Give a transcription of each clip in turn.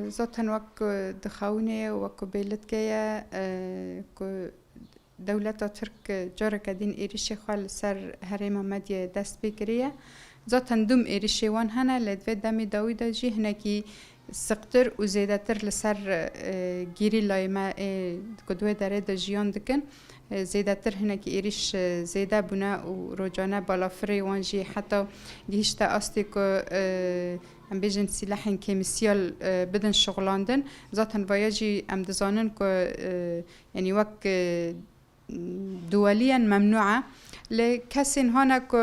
زاتن وک دخاونه وک بیلتکه که دولت ترک جاره کدین ایریش خال سر هرم مدی دست بگیریه زاتن دوم ایریش وان هنه لدوی دمی داویدا جی هنکی سقطر و زیده تر لسر گیری لایمه کدوه داره دا جیان دکن زیده تر هنکی ایریش زیده بونه و روجانه بالافری وانجی حتی گیشت آستی که ام بیجن سلاح کمیسیال بدن شغلاندن ذاتن ویاجی ام دزانن که یعنی وک دوليا ممنوعة لكسين هانا كو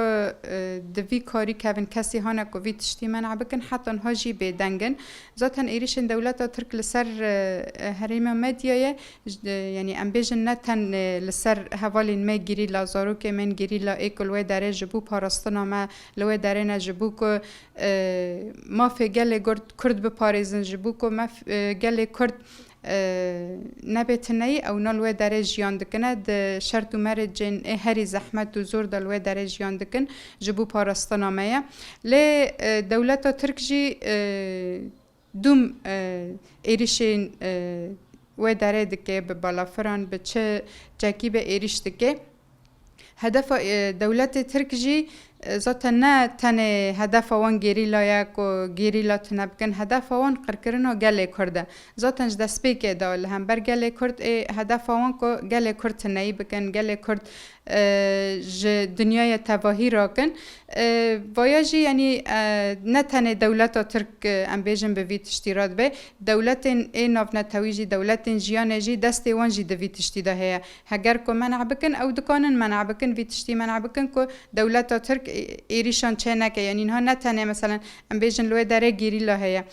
دوی کاری کن کسی هانا کو وی تشتی منع بکن حتی هاجی بدنگن ذاتن ایریشن دولت ترک لسر هریم مدیای یعنی ام بیجن نتن لسر حوالین ما گیری لازارو که من گیری لا ایکل و داره جبو پاراستنا ما لو داره نجبو که ما فی گل کرد بپاریزن جبو که ما گل کرد نبتنی او نلوه داره جیان دکنه ده شرط و مرد جن هری زحمت و زور دلوه داره جیان دکن جبو پاراستنامه لی دولت ترک جی دوم ایریشین و داره دکه به بالافران به چه جاکی به ایریش دکه هدف دولت ترک جی ذاتن نه تنه هدف وان گریلا یک و گریلا تنبکن هدف وان قرکرنا گله کرده ذاتن دست پیکه دال هم بر گله کرد هدف وان کو گله کرد تنهی بکن گله کرد دنیای تباهی راکن ویاجی یعنی نه تنه دولت ترک ام بیجن به وی تشتیرات به دولت این ناف نتویجی دولت جیان جی دست وان جی دوی تشتی ده هیا هگر کو منع بکن او دکانن منع بکن وی تشتی منع بکن کو دولت ترک ایریشان چه نکه یعنی اینها نه تنه مثلا ام بیجن لوی داره گیری لاهیا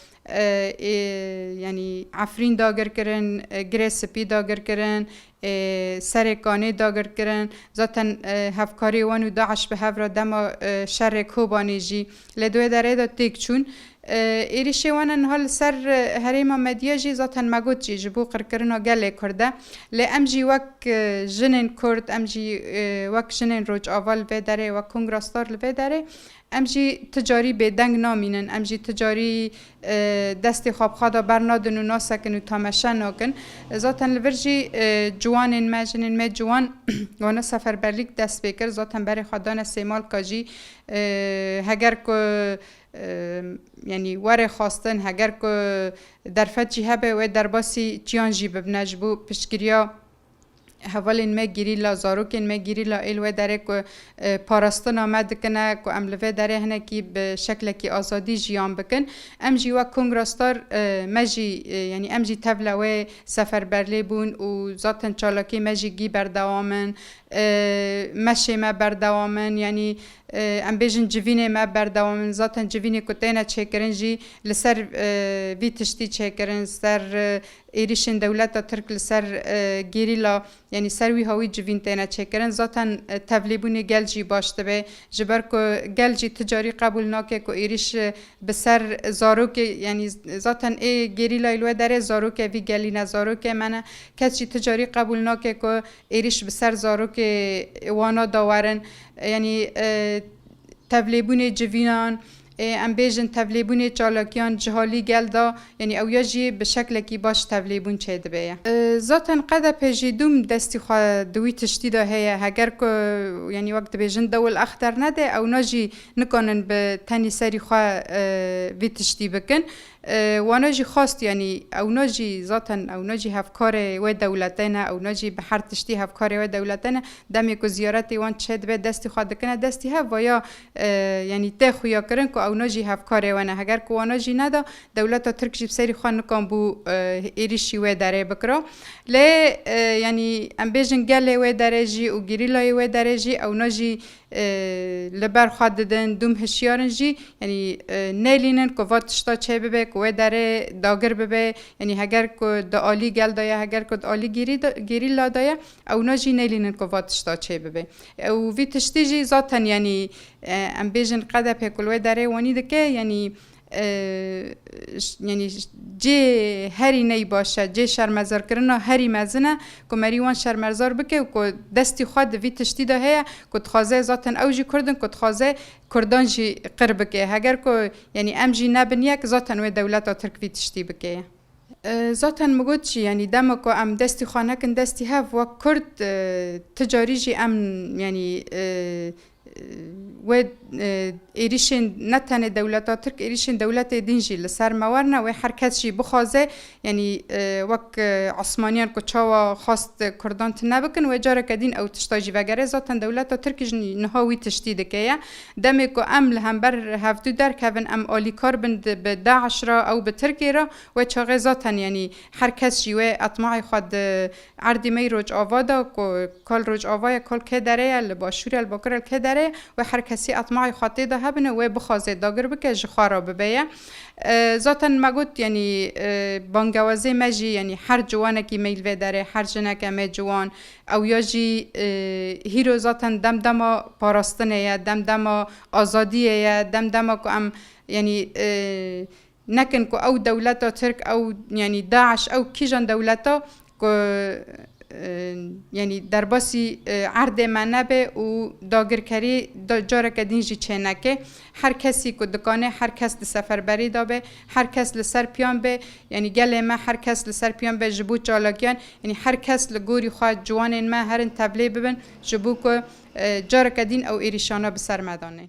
یعنی عفرین داگر کرن گریسپی داگر کرن سرکانه داگر کرن ذاتن هفکاری وانو داعش به هفرا دما شر کوبانی جی لدوی داره دا تیک چون ایریشه وانن حال سر هریم مدیا جی ذاتن مگود جی جبو قرکرنا گله کرده لی ام جی وک جنین کرد ام جی وک جنین روج آوال و داره وک کنگراستار و داره ام جی تجاری بدنگ نامینن ام جی تجاری دستی خواب خدا برنادن و ناسکن و تامشه ناکن ذاتن لورجی جوانین مجنین می جوان وانا سفر برلیک دست بکر ذاتن بر خدان سیمال کاجی هگر که یعنی وره خواستن هگر که در فجی هبه و در باسی چیان جی ببنج بو پشگیریا حوالین ما گیری لا زاروکین ما گیری لا ایل و داره که پاراستن آمد کنه که املوه داره هنه کی به شکل کی آزادی جیان بکن ام جی و کنگراستار مجی یعنی ام جی تبله و سفر برلی بون و ذاتن چالاکی مجی گی بردوامن مشی ما بردوامن یعنی ام بیجن جوینه ما بردوامن ذاتن جوینه کتینه چکرن جی لسر وی تشتی چکرن سر ایریشن دولت ترک لسر گیری لا یعنی سروی هاوی جوین تینا چکرن ذاتن تبلیبونی گل جی باشته به جبر که گل جی تجاری قبول ناکه که ایریش بسر زاروک یعنی ذاتن ای گیری لایلوه داره زاروک وی گلی نه زاروک منه کسی تجاری قبول ناکه که ایریش بسر زاروک وانا داورن یعنی تبلیبونی جوینان ام بیجن تبلیبون چالاکیان جهالی گل دا یعنی اویا جی به شکل کی باش تبلیبون چه دبیه ذاتن قد پیجی دوم دستی خوا دوی تشتی دا هیا هگر که یعنی وقت بیجن دول اختر نده او ناجی نکنن به تنی سری خوا وی تشتی بکن واناجی خواست یعنی او ناجی ذاتن او ناجی هفکار و دولتنا او ناجی به هر تشتی هفکار و دولتنا دمی که زیارتی وان چد به دستی خوا دکنه دستی ها و یا یعنی ته خویا کرن که او ناجی هفکار و نه اگر که واناجی ندا دولت ترک جیب سری خوان نکن بو ایریشی و داره بکرا لی یعنی ام بیجن گله و داره جی و گریلای و داره جی او ناجی لبر خود دادن دوم هشیارن جی یعنی نیلینن که وقت شتا چه ببه که داره داگر ببه یعنی اگر که دالی گل دایا اگر که دالی گیری لا دایا او ناجی نیلینن که وقت شتا چه ببه او وی تشتی جی ذاتن یعنی ام بیجن قده پیکل و داره وانی دکه یعنی جه هری نی باشه جه شرمزار کرنا هری مزنه که مریوان شرمزار بکه و که دستی خود وی تشتی ده هیا که تخوازه ذاتن او جی کردن که تخوازه کردان جی قرب که هگر که یعنی ام جی نبنیه که ذاتن و دولت ترک وی تشتی بکه ذاتن مگود چی یعنی دم که ام دستی خانه کن دستی هف و کرد تجاری جی ام یعنی و ایریشن نتن دولت ترک ایریشن دولت دینجی لسر مورنه و هر کس جی بخوازه یعنی وک عثمانیان که چاوا خواست کردان تنبکن و جاره کدین او تشتاجی وگره ذاتن دولت ترک نهاوی تشتیده که دمی که ام لهم بر هفتو در کهون ام آلیکار بند به داعش را او به ترکی را و چاقه ذاتن یعنی هر کس جی و اطماعی خود عردی می روج آوادا که کل روج آوای کل که داره لباشوری الباکر که داره و هر کسی اطماعی خاطی ده هبنه و بخوازه داگر بکه جخارا ببیه ذاتن مگود یعنی بانگوازه مجی یعنی هر جوانه کی میل و داره هر جنه که می جوان او یا جی هیرو ذاتن دم پاراستنه یا دم آزادیه یا دم که ام یعنی نکن که او دولتا ترک او یعنی داعش او کیجان دولتا که یعنی در باسی عرض منبه و داگرکری جاره کدینجی چنکه هر کسی که دکانه هر کس سفر بری دابه هر کس لسر پیان به یعنی گله ما هر کس لسر پیان به جبو چالاکیان یعنی هر کس لگوری خواه جوان ما هرن تبلیه ببن جبو که جاره کدین او ایریشانا بسر مدانه